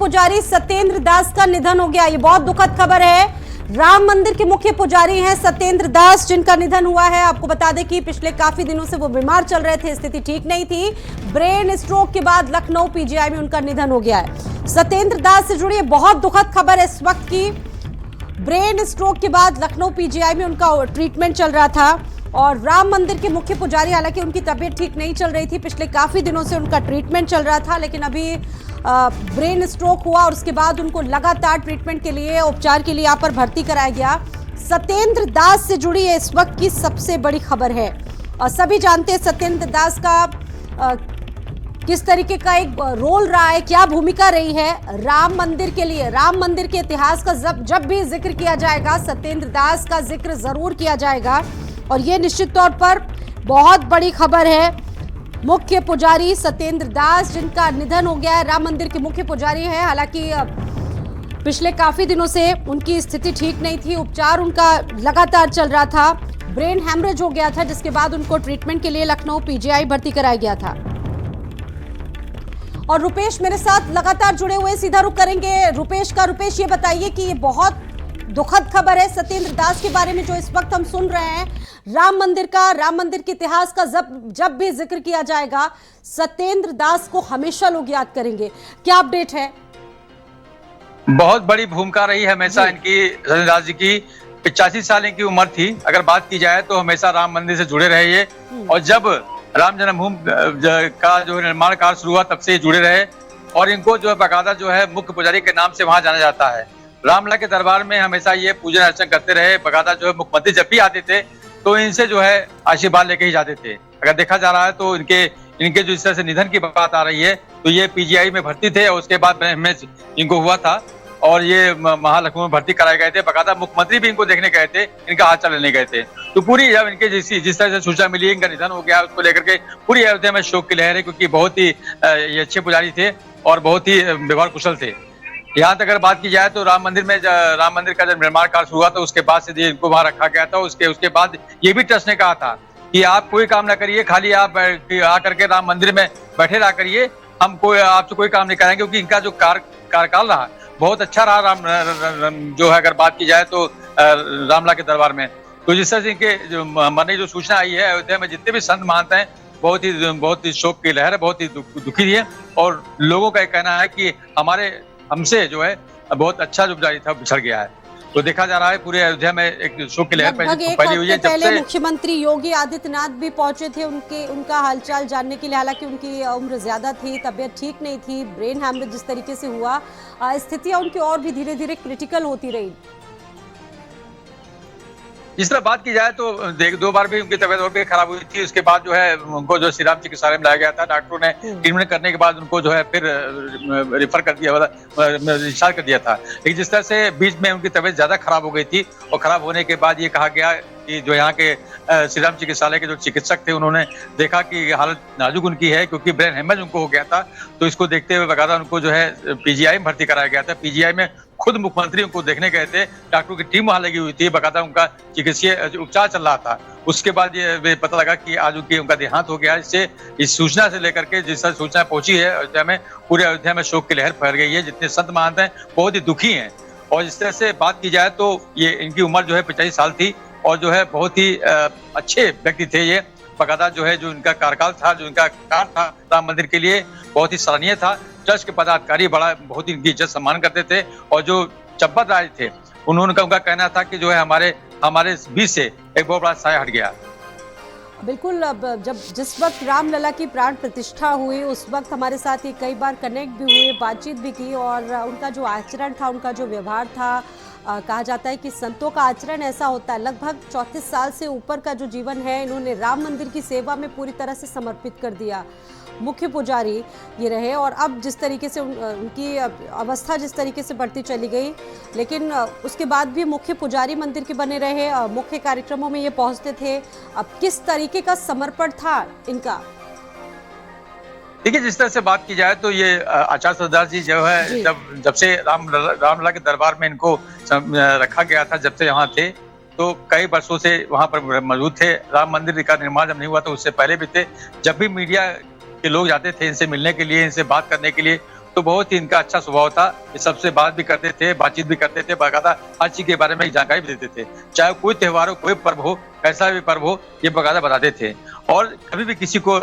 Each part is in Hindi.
पुजारी सत्येंद्र दास का निधन हो गया। ये बहुत दुखद खबर है। राम मंदिर के मुख्य पुजारी हैं सत्येंद्र दास, जिनका निधन हुआ है। आपको बता दें कि पिछले काफी दिनों से वो बीमार चल रहे थे, स्थिति ठीक नहीं थी। ब्रेन स्ट्रोक के बाद लखनऊ पीजीआई में उनका निधन हो गया है। सत्येंद्र दास से जुड़ी बहुत दुखद खबर है इस वक्त की। ब्रेन स्ट्रोक के बाद लखनऊ पीजीआई में उनका ट्रीटमेंट चल रहा था और राम मंदिर के मुख्य पुजारी, हालांकि उनकी तबीयत ठीक नहीं चल रही थी, पिछले काफी दिनों से उनका ट्रीटमेंट चल रहा था, लेकिन अभी ब्रेन स्ट्रोक हुआ और उसके बाद उनको लगातार ट्रीटमेंट के लिए, उपचार के लिए यहाँ पर भर्ती कराया गया। सत्येंद्र दास से जुड़ी है इस वक्त की सबसे बड़ी खबर है। और सभी जानते हैं सत्येंद्र दास का किस तरीके का एक रोल रहा है, क्या भूमिका रही है राम मंदिर के लिए। राम मंदिर के इतिहास का जब भी जिक्र किया जाएगा, सत्येंद्र दास का जिक्र जरूर किया जाएगा। और ये निश्चित तौर पर बहुत बड़ी खबर है। मुख्य पुजारी सत्येंद्र दास, जिनका निधन हो गया है, राम मंदिर के मुख्य पुजारी हैं। हालांकि पिछले काफी दिनों से उनकी स्थिति ठीक नहीं थी, उपचार उनका लगातार चल रहा था। ब्रेन हैमरेज हो गया था, जिसके बाद उनको ट्रीटमेंट के लिए लखनऊ पीजीआई भर्ती कराया गया था। और रुपेश मेरे साथ लगातार जुड़े हुए, सीधा रुख करेंगे रुपेश का। रुपेश, ये बताइए कि ये बहुत दुखद खबर है सत्येंद्र दास के बारे में जो इस वक्त हम सुन रहे हैं। राम मंदिर के इतिहास का जब भी जिक्र किया जाएगा, सत्येंद्र दास को हमेशा लोग याद करेंगे। क्या अपडेट है? बहुत बड़ी भूमिका रही है हमेशा इनकी। सत्येंद्र दास जी की 85 साल की उम्र थी, अगर बात की जाए तो हमेशा राम मंदिर से जुड़े रहे ये। और जब राम जन्मभूमि का जो निर्माण कार्य शुरू हुआ, तब से जुड़े रहे। और इनको जो है बाकायदा जो है मुख्य पुजारी के नाम से वहां जाना जाता है। रामलला के दरबार में हमेशा ये पूजन अर्चन करते रहे। बाकायदा जो है मुख्यमंत्री जब भी आते थे तो इनसे जो है आशीर्वाद लेके ही जाते थे। अगर देखा जा रहा है तो इनके जो इस तरह से निधन की बात आ रही है, तो ये पीजीआई में भर्ती थे और उसके बाद ब्रेन हैमरेज इनको हुआ था और ये महालक्ष्मी में भर्ती कराए गए थे। बाकायदा मुख्यमंत्री भी इनको देखने गए थे, इनका हाथ चल लेने गए थे। तो पूरी जब इनके जिस तरह से सूचना मिली इनका निधन हो गया, उसको लेकर के पूरी अयोध्या में शोक की लहर है, क्योंकि बहुत ही ये अच्छे पुजारी थे और बहुत ही व्यवहार कुशल थे। यहाँ तक अगर बात की जाए तो राम मंदिर का जब निर्माण कार्य शुरू हुआ तो उसके बाद से इनको वहां रखा गया था। उसके बाद ये भी ट्रस्ट ने कहा था कि आप कोई काम ना करिए, खाली आप आकर के राम मंदिर में बैठे रहा करिए, हम आपसे कोई काम नहीं कराएंगे। क्योंकि इनका जो कार्यकाल रहा बहुत अच्छा रहा। राम जो है अगर बात की जाए तो रामलला के दरबार में, तो जिस तरह से इनके मरने जो सूचना आई है, अयोध्या में जितने भी संत महंत हैं बहुत ही शोक की लहर है, बहुत ही दुखी है। और लोगों का कहना है कि हमसे जो है बहुत अच्छा जो पुजारी था बिछड़ गया है। तो देखा जा रहा है पूरे अयोध्या में एक शोक की लहर फैली हुई है। पहले मुख्यमंत्री योगी आदित्यनाथ भी पहुंचे थे उनका हालचाल जानने के लिए। हालांकि उनकी उम्र ज्यादा थी, तबीयत ठीक नहीं थी, ब्रेन हैमरेज जिस तरीके से हुआ, स्थितियां उनकी और भी धीरे धीरे क्रिटिकल होती रही। इस तरह बात की जाए तो दो बार भी उनकी तबीयत और भी खराब हुई थी। उसके बाद जो है उनको जो श्री राम चिकित्सालय में लाया गया था, डॉक्टरों ने ट्रीटमेंट करने के बाद उनको जो है फिर रिफर कर दिया, डिस्चार्ज कर दिया था। लेकिन जिस तरह से बीच में उनकी तबीयत ज्यादा खराब हो गई थी और खराब होने के बाद ये कहा गया कि जो यहाँ के श्री राम चिकित्सालय के जो चिकित्सक थे, उन्होंने देखा कि हालत नाजुक उनकी है, क्योंकि ब्रेन हैमरेज उनको हो गया था। तो इसको देखते हुए बाकायदा उनको जो है पीजीआई में भर्ती कराया गया था। पीजीआई में खुद मुख्यमंत्री उनको देखने गए थे, डॉक्टरों की टीम वहां लगी हुई थी, बाकायदा उनका चिकित्सीय उपचार चल रहा था। उसके बाद ये पता लगा कि आज उनका देहांत हो गया। इससे इस सूचना से लेकर के जिस तरह सूचना पहुंची है अयोध्या में, पूरे अयोध्या में शोक की लहर फैल गई है। जितने संत महंत हैं बहुत ही दुखी हैं। और इस तरह से बात की जाए तो ये इनकी उम्र जो है 85 साल थी और जो है बहुत ही अच्छे व्यक्ति थे ये। बाकायदा जो है जो इनका कार्यकाल था, जो इनका कार्य था राम मंदिर के लिए, बहुत ही सराहनीय था। ट्रस्ट के पदाधिकारी बहुत ही इनकी इज्जत सम्मान करते थे। और जो चंपत राय थे, उनका कहना था कि जो है हमारे बीच से एक बहुत बड़ा साया हट गया। बिल्कुल। अब जिस वक्त रामलला की प्राण प्रतिष्ठा हुई, उस वक्त हमारे साथ ये कई बार कनेक्ट भी हुए, बातचीत भी की। और उनका जो आचरण था, उनका जो व्यवहार था, कहा जाता है कि संतों का आचरण ऐसा होता है। लगभग 34 साल से ऊपर का जो जीवन है, इन्होंने राम मंदिर की सेवा में पूरी तरह से समर्पित कर दिया। मुख्य पुजारी ये रहे। और अब जिस तरीके से उनकी अवस्था जिस तरीके से बढ़ती चली गई, लेकिन उसके बाद भी मुख्य पुजारी मंदिर के बने रहे, मुख्य कार्यक्रमों में ये पहुंचते थे। अब किस तरीके का समर्पण था इनका? देखिए, जिस तरह से बात की जाए तो ये आचार्य सदादास जी जो है जब से रामलला के दरबार में इनको रखा गया था, जब से यहाँ थे, तो कई वर्षों से वहाँ पर मौजूद थे। राम मंदिर का निर्माण जब नहीं हुआ तो उससे पहले भी थे। जब भी मीडिया के लोग जाते थे इनसे मिलने के लिए, इनसे बात करने के लिए, तो बहुत ही इनका अच्छा स्वभाव था। ये सबसे बात भी करते थे, बातचीत भी करते थे, बाकायदा हर चीज के बारे में जानकारी भी देते थे। चाहे कोई त्योहार हो, कोई पर्व हो, कैसा भी पर्व हो, ये बाकायदा बताते थे। और कभी भी किसी को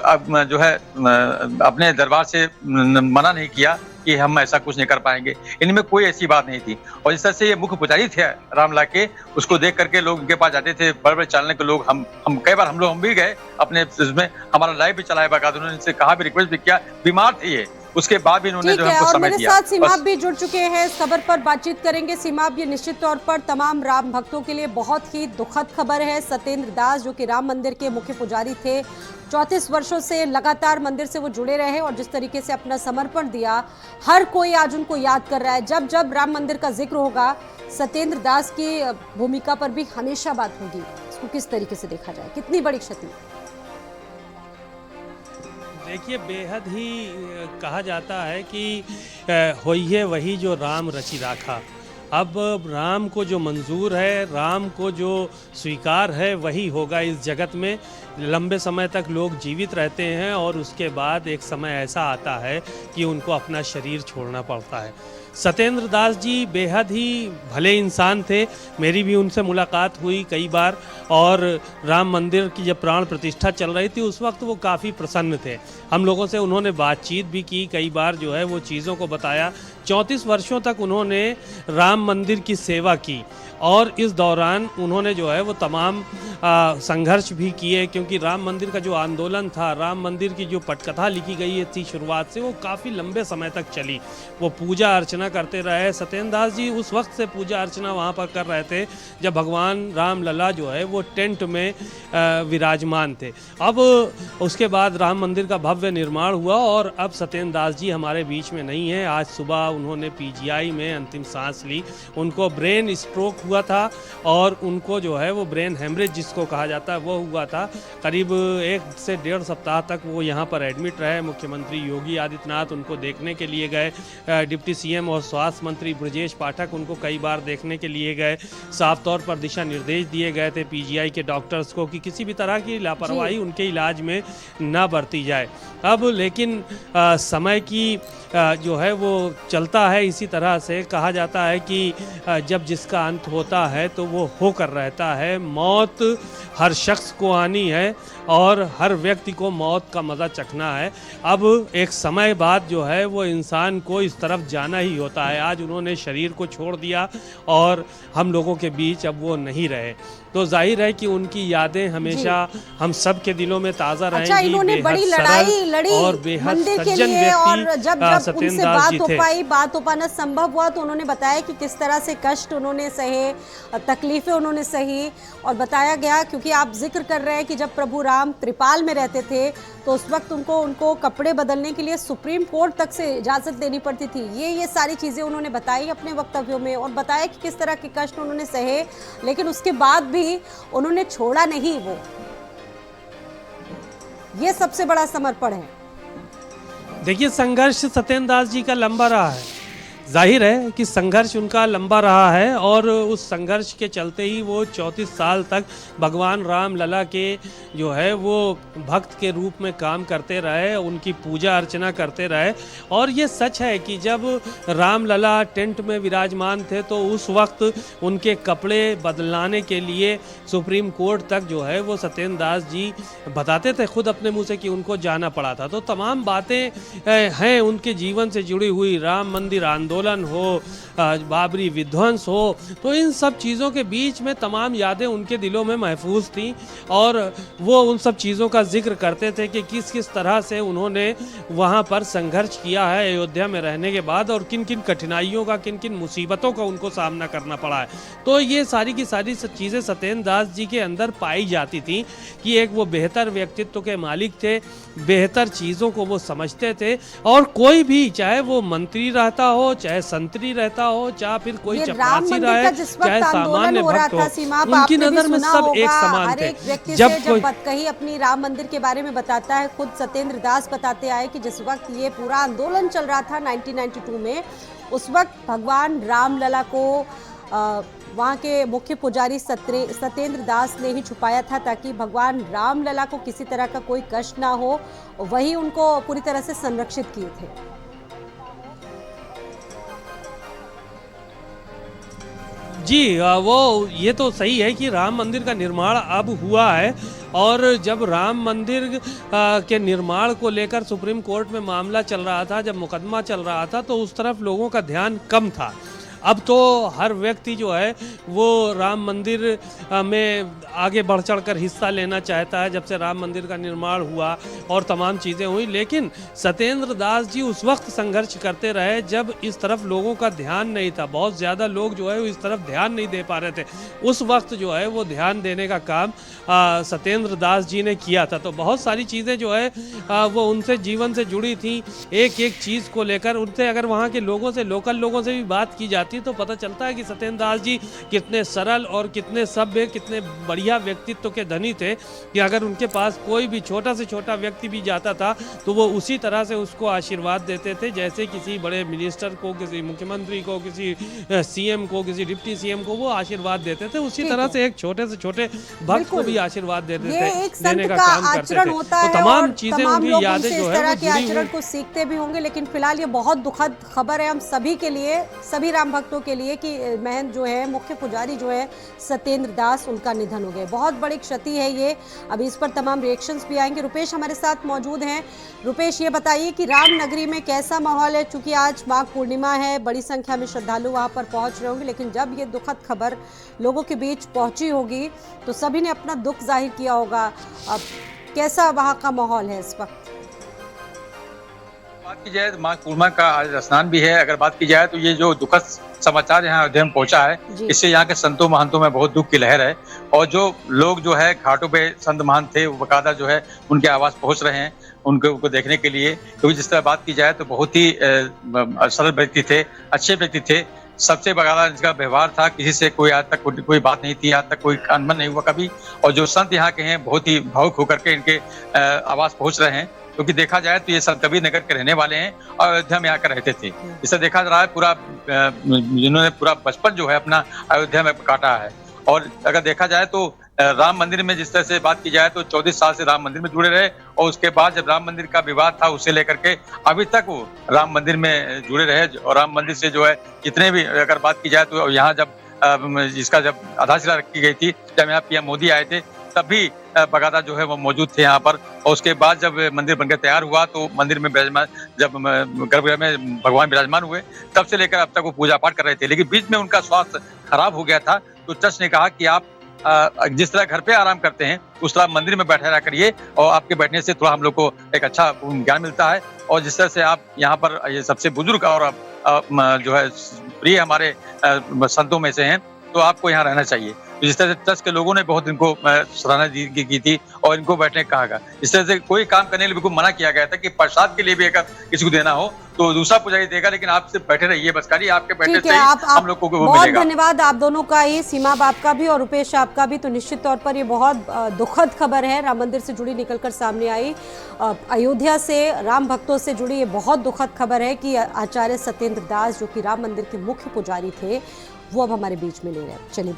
जो है अपने दरबार से मना नहीं किया कि हम ऐसा कुछ नहीं कर पाएंगे। इनमें कोई ऐसी बात नहीं थी। और जिस तरह से ये मुख्य पुजारी थे रामलला के, उसको देख करके लोग इनके पास जाते थे, बड़े बड़े चालने के लोग। हम कई बार हम भी गए अपने इसमें, हमारा लाइव भी चलाया बाकायदा, उन्होंने इनसे कहा भी, रिक्वेस्ट भी किया। बीमार थे ये, उसके बाद भी इन्होंने ठीक जो है। हमको और समय मेरे दिया। साथ सीमाब भी जुड़ चुके हैं, इस खबर पर बातचीत करेंगे। सीमाब, ये निश्चित तौर पर तमाम राम भक्तों के लिए बहुत ही दुखद खबर है। सत्येंद्र दास जो कि राम मंदिर के मुख्य पुजारी थे, 34 वर्षों से लगातार मंदिर से वो जुड़े रहे और जिस तरीके से अपना समर्पण दिया, हर कोई आज उनको याद कर रहा है। जब जब राम मंदिर का जिक्र होगा, सत्येंद्र दास की भूमिका पर भी हमेशा बात होगी। इसको किस तरीके से देखा जाए, कितनी बड़ी क्षति? देखिए, बेहद ही कहा जाता है कि होइए वही जो राम रचि राखा। अब राम को जो मंजूर है, राम को जो स्वीकार है, वही होगा इस जगत में। लंबे समय तक लोग जीवित रहते हैं और उसके बाद एक समय ऐसा आता है कि उनको अपना शरीर छोड़ना पड़ता है। सत्येंद्र दास जी बेहद ही भले इंसान थे। मेरी भी उनसे मुलाकात हुई कई बार, और राम मंदिर की जब प्राण प्रतिष्ठा चल रही थी उस वक्त वो काफ़ी प्रसन्न थे। हम लोगों से उन्होंने बातचीत भी की, कई बार जो है वो चीज़ों को बताया। 34 वर्षों तक उन्होंने राम मंदिर की सेवा की और इस दौरान उन्होंने जो है वो तमाम संघर्ष भी किए, क्योंकि राम मंदिर का जो आंदोलन था, राम मंदिर की जो पटकथा लिखी गई थी शुरुआत से, वो काफ़ी लंबे समय तक चली। वो पूजा अर्चना करते रहे। सत्येंद्र दास जी उस वक्त से पूजा अर्चना वहाँ पर कर रहे थे जब भगवान रामलला जो है वो टेंट में विराजमान थे। अब उसके बाद राम मंदिर का भव्य निर्माण हुआ और अब सत्येंद्र दास जी हमारे बीच में नहीं हैं। आज सुबह उन्होंने पीजीआई में अंतिम सांस ली। उनको ब्रेन स्ट्रोक हुआ था और उनको जो है वो ब्रेन हेमरेज जिसको कहा जाता है वो हुआ था। करीब 1 से 1.5 सप्ताह तक वो यहाँ पर एडमिट रहे। मुख्यमंत्री योगी आदित्यनाथ उनको देखने के लिए गए, डिप्टी सीएम और स्वास्थ्य मंत्री ब्रजेश पाठक उनको कई बार देखने के लिए गए। साफ तौर पर दिशा निर्देश दिए गए थे पीजीआई के डॉक्टर्स को कि किसी भी तरह की लापरवाही उनके इलाज में ना बरती जाए। अब लेकिन समय की जो है वो चलता है इसी तरह से। कहा जाता है कि जब जिसका अंत होता है तो वो होकर रहता है। मौत हर शख्स को आनी है और हर व्यक्ति को मौत का मज़ा चखना है। अब एक समय बाद जो है वो इंसान को इस तरफ जाना ही होता है। आज उन्होंने शरीर को छोड़ दिया और हम लोगों के बीच अब वो नहीं रहे, तो जाहिर है कि उनकी यादें हमेशा हम सब के दिलों में ताज़ा रहेंगी। अच्छा, इन्होंने बड़ी लड़ाई लड़ी और बेहद मंदिर के सज्जन लिए, और व्यक्ति जब उनसे बात हो पाना संभव हुआ तो उन्होंने बताया कि किस तरह से कष्ट उन्होंने सहे, तकलीफें उन्होंने सही। और बताया गया, क्योंकि आप जिक्र कर रहे हैं कि जब प्रभु राम त्रिपाल में रहते थे तो उस वक्त उनको कपड़े बदलने के लिए सुप्रीम कोर्ट तक से इजाज़त देनी पड़ती थी। ये सारी चीज़ें उन्होंने बताई अपने वक्तव्यों में और बताया कि किस तरह के कष्ट उन्होंने सहे, लेकिन उसके बाद भी उन्होंने छोड़ा नहीं। वो ये सबसे बड़ा समर्पण है। देखिए, संघर्ष सत्येंद्र दास जी का लंबा रहा है। जाहिर है कि संघर्ष उनका लंबा रहा है और उस संघर्ष के चलते ही वो 34 साल तक भगवान रामलला के जो है वो भक्त के रूप में काम करते रहे, उनकी पूजा अर्चना करते रहे। और ये सच है कि जब रामलला टेंट में विराजमान थे तो उस वक्त उनके कपड़े बदलाने के लिए सुप्रीम कोर्ट तक जो है वो सत्येंद्र दास जी बताते थे खुद अपने मुँह से कि उनको जाना पड़ा था। तो तमाम बातें हैं उनके जीवन से जुड़ी हुई। राम मंदिर आंदोलन हो, बाबरी विध्वंस हो, तो इन सब चीज़ों के बीच में तमाम यादें उनके दिलों में महफूज थीं और वो उन सब चीज़ों का जिक्र करते थे कि किस किस तरह से उन्होंने वहाँ पर संघर्ष किया है अयोध्या में रहने के बाद और किन किन कठिनाइयों का, किन किन मुसीबतों का उनको सामना करना पड़ा है। तो ये सारी की सारी चीज़ें सत्येंद्र दास जी के अंदर पाई जाती थी कि एक वो बेहतर व्यक्तित्व के मालिक थे, बेहतर चीज़ों को वो समझते थे। और कोई भी, चाहे वो मंत्री रहता हो, चाहे संतरी रहता हो, चाहे फिर कोई चपरासी रहे, चाहे सामान्य भक्त हो, उनकी नजर में सब एक समान थे। जब कोई कहीं अपनी राम मंदिर के बारे में बताता है, खुद सत्येंद्र दास बताते आए कि जिस वक्त ये पूरा आंदोलन चल रहा था 1992 में, उस वक्त भगवान रामलला को वहाँ के मुख्य पुजारी सत्येंद्र दास ने ही छुपाया था ताकि भगवान रामलला को किसी तरह का कोई कष्ट ना हो। वही उनको पूरी तरह से संरक्षित किए थे। जी वो ये तो सही है कि राम मंदिर का निर्माण अब हुआ है, और जब राम मंदिर के निर्माण को लेकर सुप्रीम कोर्ट में मामला चल रहा था, जब मुकदमा चल रहा था, तो उस तरफ लोगों का ध्यान कम था। अब तो हर व्यक्ति जो है वो राम मंदिर में आगे बढ़ चढ़ कर हिस्सा लेना चाहता है, जब से राम मंदिर का निर्माण हुआ और तमाम चीज़ें हुई। लेकिन सत्येंद्र दास जी उस वक्त संघर्ष करते रहे जब इस तरफ लोगों का ध्यान नहीं था, बहुत ज़्यादा लोग जो है वो इस तरफ ध्यान नहीं दे पा रहे थे। उस वक्त जो है वो ध्यान देने का काम सत्येंद्र दास जी ने किया था। तो बहुत सारी चीज़ें जो है वो उनसे जीवन से जुड़ी थी, एक एक चीज़ को लेकर। उनसे अगर वहाँ के लोगों से, लोकल लोगों से भी बात की जाती तो पता चलता है कि सत्येंद्र दास जी कितने सरल और कितने सभ्य, कितने बढ़िया व्यक्तित्व के धनी थे कि अगर उनके पास कोई भी छोटा से छोटा व्यक्ति भी जाता था तो वो उसी तरह से उसको आशीर्वाद देते थे, जैसे किसी बड़े मिनिस्टर को, किसी मुख्यमंत्री को, किसी सीएम को, किसी डिप्टी सीएम को वो आशीर्वाद देते थे, उसी तरह से एक छोटे से छोटे भक्त को भी आशीर्वाद देते थे, देने का काम करते थे। तो तमाम चीजें, उनकी यादें जो है के आचरण को सीखते भी होंगे। लेकिन फिलहाल ये बहुत दुखद खबर है हम सभी के लिए, सभी राम भक्तों के लिए, कि महंत जो है, मुख्य पुजारी जो है सत्येंद्र दास, उनका निधन हो गया। बहुत बड़ी क्षति है ये। अभी इस पर तमाम रिएक्शंस भी आएंगे। रुपेश हमारे साथ मौजूद हैं। रुपेश, ये बताइए कि राम नगरी में कैसा माहौल है? चूंकि आज माघ पूर्णिमा है, बड़ी संख्या में श्रद्धालु वहां पर पहुंच रहे होंगे, लेकिन जब ये दुखद खबर लोगों के बीच पहुंची होगी तो सभी ने अपना दुख जाहिर किया होगा। अब कैसा वहां का माहौल है इस वक्त? बात की जाए तो माघ पूर्णिमा का आज स्नान भी है। अगर बात की जाए तो ये जो दुखद समाचार यहाँ अयोध्या में पहुंचा है, इससे यहाँ के संतों महंतों में बहुत दुख की लहर है। और जो लोग जो है घाटों पे संत महंत थे, वो बकायदा जो है उनके आवास पहुंच रहे हैं उनको देखने के लिए। क्योंकि जिस तरह बात की जाए तो बहुत ही सरल व्यक्ति थे, अच्छे व्यक्ति थे, सबसे बकायदा इनका व्यवहार था, किसी से कोई आज तक कोई बात नहीं थी, आज तक कोई अनबन नहीं हुआ कभी। और जो संत यहाँ के हैं बहुत ही भावुक होकर के इनके आवास पहुंच रहे हैं, क्योंकि देखा जाए तो ये संत कबीर नगर के रहने वाले हैं और अयोध्या में आकर रहते थे। इसे देखा जा रहा है पूरा जिन्होंने पूरा बचपन जो है अपना अयोध्या में काटा है। और अगर देखा जाए तो राम मंदिर में जिस तरह से बात की जाए तो 14 साल से राम मंदिर में जुड़े रहे, और उसके बाद जब राम मंदिर का विवाद था उससे लेकर के अभी तक वो राम मंदिर में जुड़े रहे। और राम मंदिर से जो है जितने भी, अगर बात की जाए तो यहाँ जब इसका जब आधारशिला रखी गई थी, जब यहाँ पीएम मोदी आए थे, तभी बकायदा जो है वो मौजूद थे यहाँ पर। और उसके बाद जब मंदिर बनकर तैयार हुआ तो मंदिर में विराजमान, जब गर्भगृह में भगवान विराजमान हुए, तब से लेकर अब तक वो पूजा पाठ कर रहे थे। लेकिन बीच में उनका स्वास्थ्य खराब हो गया था, तो ट्रस्ट ने कहा कि आप जिस तरह घर पे आराम करते हैं उस तरह मंदिर में बैठे रहा करिए, और आपके बैठने से थोड़ा हम लोग को एक अच्छा ज्ञान मिलता है। और जिस तरह से आप यहाँ पर ये सबसे बुजुर्ग और जो है प्रिय हमारे संतों में से हैं, तो आपको यहाँ रहना चाहिए। जिस तरह से ट्रस्ट के लोगों ने बहुत इनको सराहना की थी और इनको बैठने कहा गया। इस तरह से कोई काम करने के लिए बिल्कुल मना किया गया था कि प्रसाद के लिए भी अगर किसी को देना हो तो दूसरा पुजारी देगा, लेकिन आप सिर्फ बैठे रहिए बस, खाली आपके बैठने से हम लोग को वो बहुत मिलेगा। धन्यवाद आप दोनों का ही, सीमा आपका भी और रुपेश आपका भी। तो निश्चित तौर पर ये बहुत दुखद खबर है, राम मंदिर से जुड़ी निकलकर सामने आई, अयोध्या से राम भक्तों से जुड़ी ये बहुत दुखद खबर है कि आचार्य सत्येंद्र दास, जो कि राम मंदिर के मुख्य पुजारी थे, वो अब हमारे बीच में ले रहे हैं। चलिए।